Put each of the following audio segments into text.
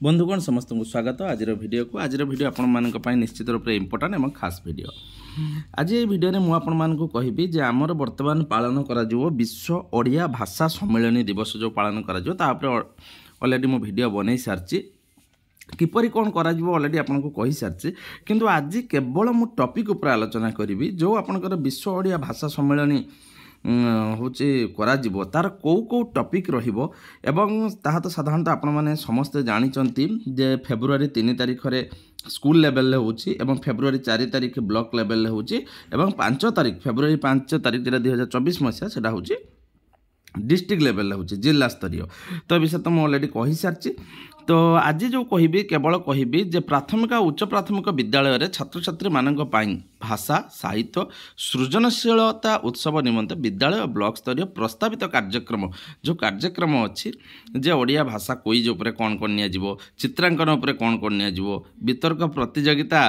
बंधुगण समस्त को स्वागत आज वीडियो आपण मान निश्चित रूप से इम्पोर्टाट और खास वीडियो। आज ये वीडियो में मुझे कहबी जे आमर वर्तमान पालन कर विश्व ओडिया भाषा सम्मेलन दिवस जो पालन कर ऑलरेडी मो वीडियो बन सारी किपरि कौन करा ऑलरेडी आपको कही सारी किंतु आज केवल मु टॉपिक उपर आलोचना करी जो आपंकर विश्व ओडिया भाषा सम्मेलन हूँ करा तार कौ टॉपिक रहिबो एवं ताहा तो साधारणतः आपण माने समस्ते जानते जे फेब्रुआरी 3 तारिख रे स्कूल लेवल होची एवं फेब्रुआरी 4 तारिख ब्लॉक लेवल होची एवं 5 तारिख फेब्रुआरी 5 तारिख जेटा 2024 मसीहा सेटा होची डिस्ट्रिक्ट लेवल होची जिला स्तरीय। तो विषय तो मैं ऑलरेडी कही सारी। तो आज जो कहबी केवल कहबी जे प्राथमिक और उच्च प्राथमिक विद्यालय रे छात्र छात्री मानक पाई भाषा साहित्य सृजनशीलता उत्सव निमंते विद्यालय और ब्लॉक स्तरीय प्रस्तावित कार्यक्रम जो कार्यक्रम अच्छी जे ओडिया भाषा क्विज उपरे कौन कौन नियाजिवो चित्रांकन उपरे कौन नियाजिवो वितर्क प्रतियोगिता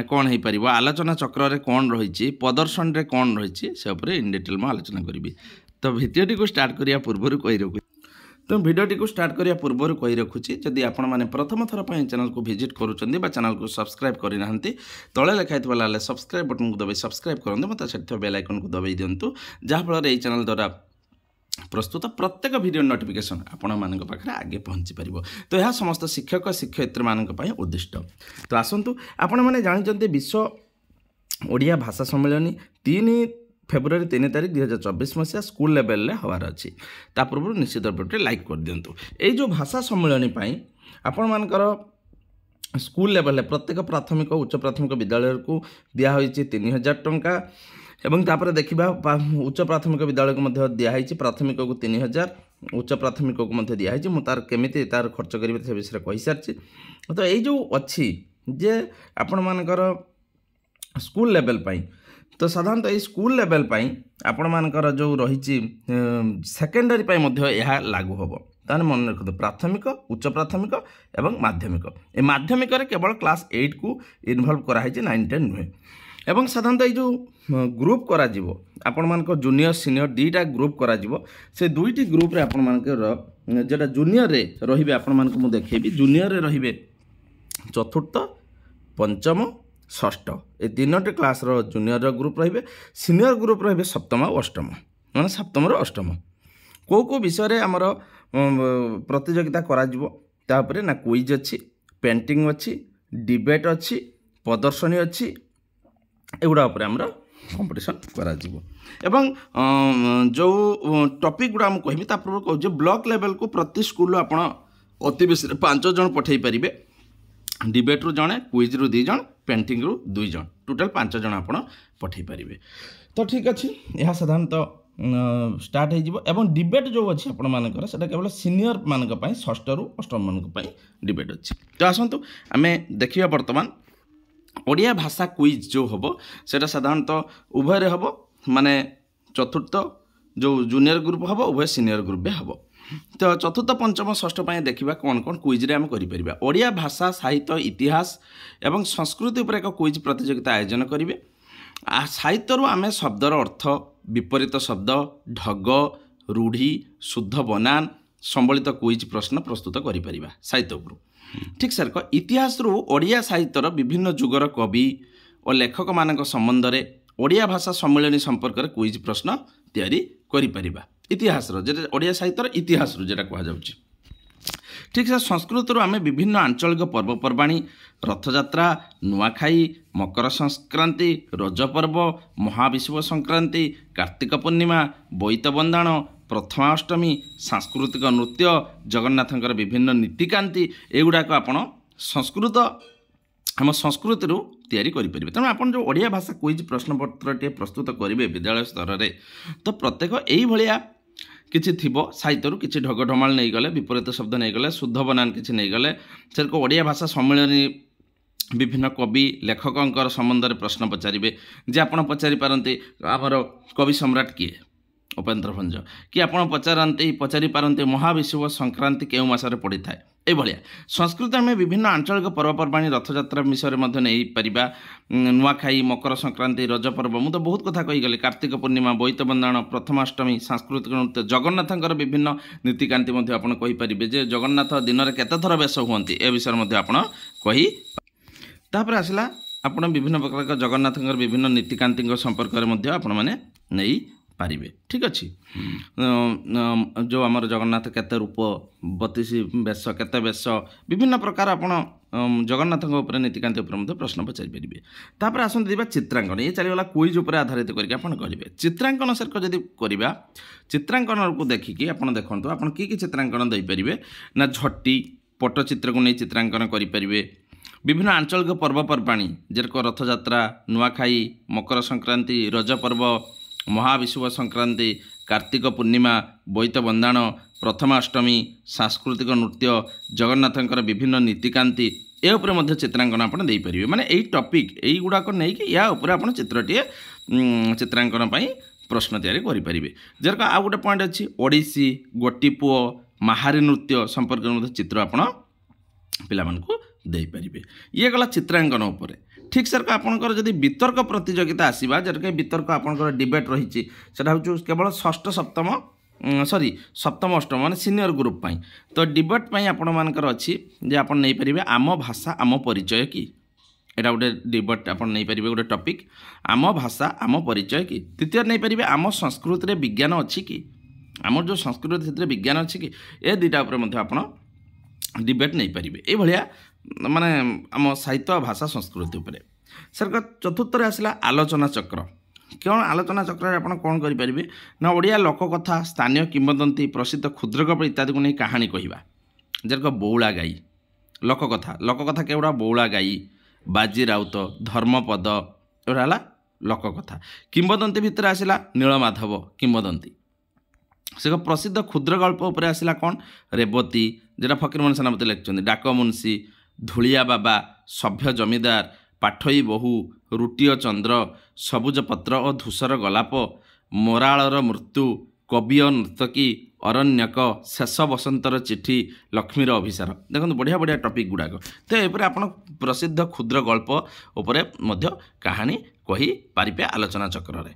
कौन हो पार आलोचना चक्र रे कौन रही प्रदर्शन रे कौन रही से उपरे इन डिटेल में आलोचना करी। तो भिडियोटी को स्टार्ट करिया पूर्व कही रखु तो भिडियोटी को स्टार्ट करिया पूर्व कही रखुची जदि आपण माने प्रथम थर पर चैनल को विजिट करूचंदी बा चैनल को सब्सक्राइब करि नाहंती तळे लिखा हितबा लाले सब्सक्राइब बटन को दबाई सब्सक्राइब करंतु मते सेठ बेल आइकन को दबाई दियंतु जहाँ फल ए चैनल द्वारा प्रस्तुत प्रत्येक वीडियो नोटिफिकेशन आपण मानक पाखरे आगे पहुंची परिबो। तो यह समस्त शिक्षक शिक्षयित्री मानक पय उद्दिष्ट। तो आसंतु आपण माने जानिचंती विश्व ओडिया भाषा सम्मेलन 3 फेब्रुआरी 3 तारिख 2024 मसीहा स्कूल लेवल हबार अच्छी ता पूर्व निश्चित रूप से लाइक कर दिंतु। ये जो भाषा सम्मेलन आपण मानकर स्कूल लेवल प्रत्येक प्राथमिक उच्च प्राथमिक विद्यालय को दिखाई 3000 टंका एवं तापर देखा उच्च प्राथमिक विद्यालय को दिखाई प्राथमिक को 3000 उच्च प्राथमिक को दिखाई मुझे केमी तार खर्च करेंगे से विषय कही सारी। तो ये जो अच्छी जे आपण मानकर स्कूल लेवल तो साधारणतः ये स्कूल लेवल आपण मानकर जो रही सेकेंडरी यह लागू हम ताने मन रखते प्राथमिक उच्च प्राथमिक एवं माध्यमिक ए माध्यमिक केवल क्लास 8 को इनवल्व कराई 9 10 नुहे एवं साधारणतः ये जो ग्रुप करा आपण मानक जूनियर सीनियर दुईटा ग्रुप करा से दुईटी ग्रुप रे आपण मानकर जेटा जूनियर रे रहिबे आपण मानक मु देखेबी जूनियर रे रहिबे चतुर्थ पंचम षष्ठ ए 3टी क्लास रो जूनियर ग्रुप रहिबे सीनियर ग्रुप रहिबे सप्तम और अष्टम माने सप्तम रो अष्टम को विषय रे हमर प्रतियोगिता करा तापरे ना क्विज अच्छी पेंटिंग अच्छी डिबेट अच्छी प्रदर्शनी अच्छी एगुड़ा उपर हमर कंपटीशन करा एवं जो टॉपिक गुड़ा हम कहबी ता पूर्व कहूँ ब्लॉक लेवल को प्रति स्कूल आपण अति बेसी 5 जन पठै परिबे डिबेट रु जणे क्विज रु 2 जन पेंटिंग रु 2 जन टोटल 5 जन आपण पठै परिबे। तो ठीक अच्छे यह साधारणतः स्टार्ट हो डिबेट जो अच्छी आपण मानकर सेटा केवल सीनियर मानक पई षष्ठ रु अष्टम मानक पई डिबेट अच्छी। तो आसंतु आमे देखिया वर्तमान ओडिया भाषा क्विज जो हम सेटा साधारणतः उभय हम माने चतुर्थ जो जूनियर ग्रुप हम उभय सीनियर ग्रुप भी हम। तो चतुर्थ पंचम षष्ठ देखा कौन कौन क्विज रे आम करिपरिबा ओडिया भाषा साहित्य इतिहास एवं संस्कृति उपर एक क्विज प्रतियोगिता आयोजन करेंगे। साहित्य आम शब्दर अर्थ विपरीत शब्द ढग रूढ़ी शुद्ध बनान संबलित क्विज प्रश्न प्रस्तुत करिपरिबा साहित्य उपरू। ठीक सर इतिहास रु ओडिया साहित्यर विभिन्न जुगर कवि और लेखक मानक संबंध में ओडिया भाषा सम्मेलन संपर्क में क्विज प्रश्न तैयारी करिपरिबा इतिहास जे ओडिया साहित्यर इतिहास जेटा कह जाउची। ठीक से संस्कृत आम विभिन्न आंचलिक पर्वपर्वाणी रथयात्रा नुआखाई मकर संक्रांति रज पर्व महाविषुव संक्रांति कार्तिक पूर्णिमा बोईत बंदाण प्रथमाष्टमी सांस्कृतिक नृत्य जगन्नाथंकर विभिन्न नीतिकांति एगुड़ाक आपण संस्कृत आम संस्कृति तैयारी करेंगे। तेणु आप जो ओडिया भाषा क्विज प्रश्नपत्र टे प्रस्तुत करेंगे विद्यालय स्तर में तो प्रत्येक यही भाया किसी थी साहित्य किसी ढगढमाल नहीं गले विपरीत शब्द नहीं गले शुद्ध बनान किसी नहीं गले से ओडिया भाषा सम्मेलन विभिन्न कवि लेखकों संबंध में प्रश्न पचारे जे आप पचारि पारती आमर कवि सम्राट किए उपेन्द्र भंज कि आपण पचारि पारती महाविषुव संक्रांति केउ मासरे पड़ी थाए एभलिया संस्कृत आम विभिन्न आंचलिक पर्वपर्वाणी रथयात्रा विषय में नहीं पारिबा नुआखाई मकर संक्रांति रज पर्व मुझे बहुत कथा कहीगली कार्तिक पूर्णिमा बोईत बंदाण प्रथमाष्टमी सांस्कृतिक नृत्य जगन्नाथंकर विभिन्न नीतिकांति कहीपर जे जगन्नाथ दिन में केते थर बेश हुअंती ए विषय में आपण कही तापर आसला आपण विभिन्न प्रकार जगन्नाथंकर विभिन्न नीतिकांति संपर्क में आपण मैंने नहीं पारिबे ठीक अच्छे जो आमर जगन्नाथ केते रूप 32 बेश केते बेश विभिन्न प्रकार आपण जगन्नाथ नीतिकांति प्रश्न पचारि पारे तापर आसत दिबा चित्रांकन ये चलीगला क्विज उपर आधारित करके आपण करेंगे चित्रांकन सर जदि करवा चित्रांकन को देखिकी आपण देखंतु आपण की चित्रांकन दे पारिबे ना झट्टी पट्टचित्र को नहीं चित्रांकन करें विभिन्न आंचलिक पर्वपर्वाणी जेरक रथयात्रा नुआखाई मकर संक्रांति रज पर्व महाविषुव संक्रांति कार्तिक पूर्णिमा बोईत बंदाण प्रथमाष्टमी सांस्कृतिक नृत्य जगन्नाथंकर विभिन्न नीतिकांति ए उपरे मध्य चित्रांकन आपण दे परिबे माने एई टॉपिक एई गुडाक नै कि या उपरे आपण चित्रटिए चित्रांकन पई प्रश्न तैयारी करि परिबे जेरक आ गुटे पॉइंट अछि ओडिसी गोटीपुओ महारी नृत्य संपर्क मध्य चित्र आपण पिला मानकु दे परिबे ये गला चित्रांकन उपरे ठीक सर आपंकर जदि वितर्क प्रतियोगिता आसवा जैसे वितर्क आपंकर डिबेट रही केवल षष्ठ सप्तम सॉरी सप्तम अष्टम माने सीनियर ग्रुप पाई तो डिबेट पाई आपण मानकर अच्छी जे आपण नहीं पारिबे आम भाषा आम परिचय कि एटा गोटे डिबेट आपण नहीं पारिबे गोटे टॉपिक आम भाषा आम परिचय कि तृतीय नहीं पारिबे आम संस्कृति रे विज्ञान अच्छी कि आम जो संस्कृति से विज्ञान अच्छी कि ए दुईटा उपर मध्ये आपण डिबेट नहीं पारिबे ए भलिया माने आम साहित्य भाषा संस्कृति उपरे सर चतुर्थ आसला आलोचना चक्र क्यों आलोचना चक्र आप कौन करेंगे ना ओडिया लोककथा स्थानीय किंवदंती प्रसिद्ध क्षुद्रगप इत्यादि को नहीं कहानी कहवा जेरक बौला गाई लोककथा केवड़ा बौला गाई बाजी राउत धर्मपद एगुड़ा लोककथा किंवदंती भितर आसला नीलमाधव किंवदंती से प्रसिद्ध क्षुद्रगल्प उपर आसला कौन रेवती जेटा फकीरमोहन सेनापति लिखिं डाक मुंशी धूलिया बाबा सभ्य जमीदार पाठई बहु रुटीय चंद्र सबुज पत्र और धूसर गलाप मोरालर मृत्यु कवि नर्तकी अरण्यक शेष बसंतर चिठी लक्ष्मीर अभिसार देखो बढ़िया बढ़िया टॉपिक गुड़ाक तो ये आप प्रसिद्ध क्षुद्र गल्प उपरे मध्य कहानी कही पारिबे आलोचना चक्र रे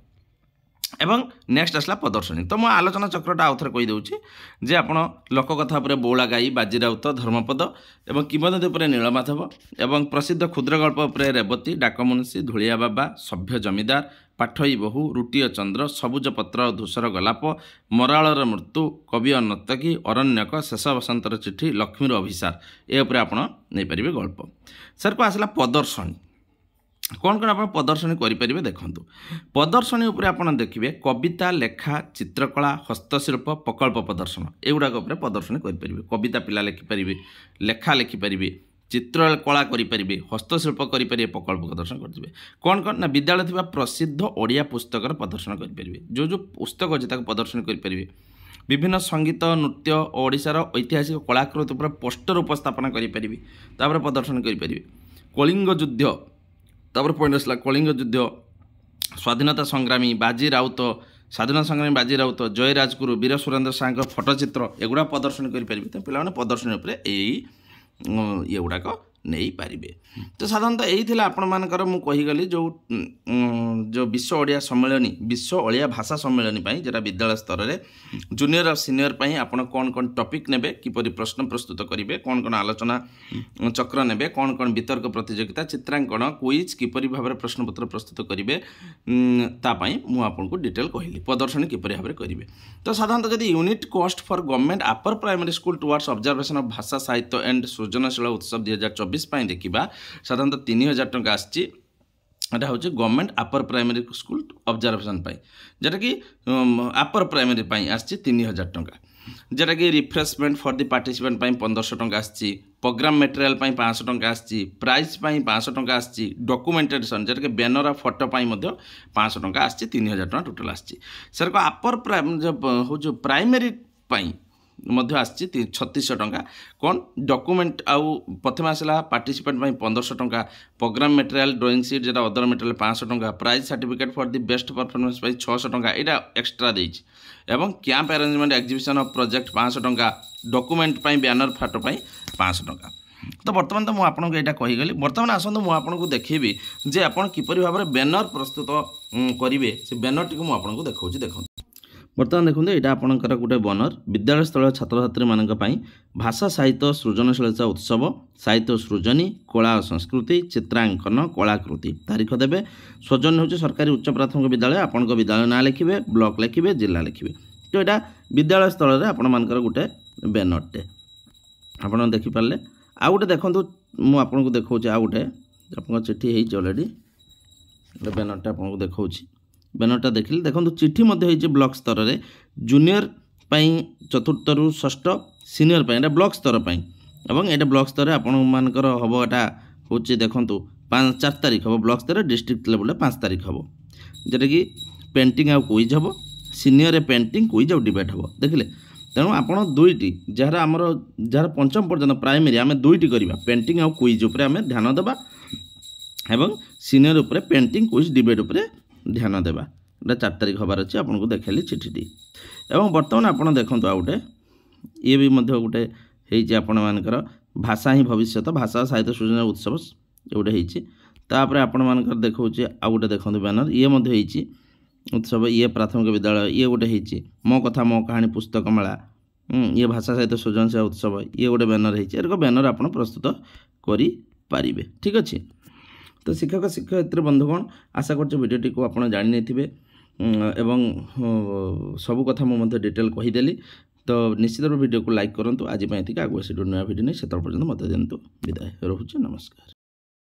एवं नेक्स्ट आसला प्रदर्शनी तो मैं आलोचना चक्रटा आउ थे कहीदे जे आपण लोककथा उपर बौला गाई बाजीराउत धर्मपद एवं किंवदंती उपर नीलमाधव एवं प्रसिद्ध क्षुद्रगल्प उपर रेवती डाकमुंशी धूलिया बाबा सभ्य जमीदार पाठई बहु रुटीय चंद्र सबुज पत्र धूसर गलाप मरालर मृत्यु कवि नर्तकी अरण्यक शेष बसंतर चिठी लक्ष्मीर अभिसार ए उपरे आपण नहीं पारिबे गल्प सर को आसला प्रदर्शनी कौन कौन आप प्रदर्शनी करेंगे देखूँ प्रदर्शनी उपर आप देखिए कविता लेखा चित्रकला हस्तशिल्प प्रकल्प प्रदर्शन एगुड़ाक प्रदर्शनी करेंगे कविता पिला लिखिपारे लेखा लिखिपारे चित्रकला करेंगे हस्तशिल्प करेंगे प्रकल्प प्रदर्शन करेंगे कौन कौन ना विद्यालय थी प्रसिद्ध ओडिया पुस्तकर प्रदर्शन करेंगे जो जो पुस्तक अच्छे प्रदर्शन करेंगे विभिन्न संगीत नृत्य और ओडिशार ऐतिहासिक कलाकृति पर पोस्टर उपस्थापन करेंगे प्रदर्शन करेंगे कलिंग युद्ध तापर पॉइंट आसला कलिंग युद्ध स्वाधीनता संग्रामी बाजी राउत स्वाधीनता संग्रामी बाजी राउत जय राजगुरु वीर सुरेंद्र साहर फोटोचित्र एगुड़ा प्रदर्शन करेंगे तो पे प्रदर्शनी ये गुड़ाक नहीं पारिबे तो साधारणतः यही आपणमानकर मु कहीगली जो जो विश्व ओडिया सम्मेलनी विश्व ओडिया भाषा सम्मेलनी पाई जेटा विद्यालय स्तर में जूनियर और सीनियर पाई आपण कौन कौन टॉपिक नेबे किपरि प्रश्न प्रस्तुत करेंगे कौन कौन आलोचना चक्र नेबे कौन कौन वितर्क प्रतियोगिता चित्रांकन क्विज किपरि भाव प्रश्नपत्र प्रस्तुत करेंगे तापाई मु आपको डिटेल कहली प्रदर्शनी किपरि भाव करेंगे तो साधारणतः जदि unit cost for government upper primary school towards observation of भाषा साहित्य एंड सृजनशील उत्सव 2024 देखा साधारणतः 3000 टंका आसी हूँ government upper primary school observation जेटा कि अपर प्राइमरी आसी 3000 टंका जेटा कि रिफ्रेशमेंट फॉर द पार्टिसिपेंट 1500 टंका आसी प्रोग्राम मटेरियल 500 टंका आसी प्राइज 500 टंका आसी डॉक्यूमेंटेशन जेटा कि बैनर और फोटो 500 टंका आसी 3000 टंका टोटल आसी सर को अपर जो प्राइमरी आसी 3600 टंका कौन डॉक्यूमेंट आउ प्रथम आसला पार्टिसिपेंट 1500 टंका प्रोग्राम मटेरियल ड्राइंग शीट जेटा अदर मटेरियल 500 टंका prize certificate for the best performance 600 टंका यहाँ एक्सट्रा देछि एवं camp arrangement exhibition of project 500 टंका डॉक्यूमेंट बैनर फाटो 500 टंका। तो बर्तमान तो मुझे यहाँ कहीगली बर्तमान आसतु मुझे देखी जे आप किपरि भाव में बैनर प्रस्तुत करेंगे से बैनर टी मुझे देखा देखो बर्तमान देखो यहाँ आपंकर गोटे बैनर विद्यालय स्थल छात्र छात्री मानक भाषा साहित्य सृजनशीलता उत्सव साहित्य सृजनी कला और संस्कृति चित्रांकन कलाकृति तारीख देवे सौजन्य हूँ सरकारी उच्च प्राथमिक विद्यालय आपण विद्यालय ना लिखे ब्लॉक लिखे जिला लिखे तो यहाँ विद्यालय स्थल आपण मानकर गोटे बैनरटे आप देखिपारे आउ गोटे देखूँ मुझे देखा आउ गोटे आप चिठी हो अलरेडी गोटे बैनरटा आपको देखा बैनरटा देखिले देखो चिठी ब्लॉक स्तर में जूनियर चतुर्थ रु षष्ठ सीनियर ब्लॉक स्तर पर एवं ये ब्लॉक स्तर आपर हम यहाँ हूँ देखूँ 4 तारीख हम ब्लॉक स्तर डिस्ट्रिक्ट लेवल 5 तारीख हम जोटा कि पेंटिंग आउ क्विज हम सीनियर पेंटिंग क्विज आउ डिबेट हम देखिले तेणु आपड़ दुईटी जार आमर जार पंचम पर्यटन प्राइमरी आम दुईटी करवा पेंटिंग आउ क्विज उपर आम ध्यान देवा एवं सीनियर उपर पेंटिंग क्विज डिबेट उपर ध्यान देवा ये 4 तारीख हबार अच्छे आपको देखली चिठीटी एवं बर्तमान आप देखो आ गए ये भी गोटे होकर भाषा ही भविष्य भाषा साहित्य सृजन उत्सव गोटे होपर आपण मानकर देखा आउ गोटे देखो बैनर ये उत्सव ये प्राथमिक विद्यालय ये गोटे होती मो कथा मो कहानी पुस्तक मेला ये भाषा साहित्य सृजनशील उत्सव ये गोटे बैनर होकर बैनर आप प्रस्तुत करें ठीक अच्छे। तो शिक्षक शिक्षयित्री बंधुगण आशा करडियोटी को आप जानी एवं सबू कथा मुझे डिटेल कहीदेली तो निश्चित वीडियो को लाइक करूँ आज ये आगे से नुआ वीडियो नहीं से पर्यटन मत दिंतु विदाय रोचे नमस्कार।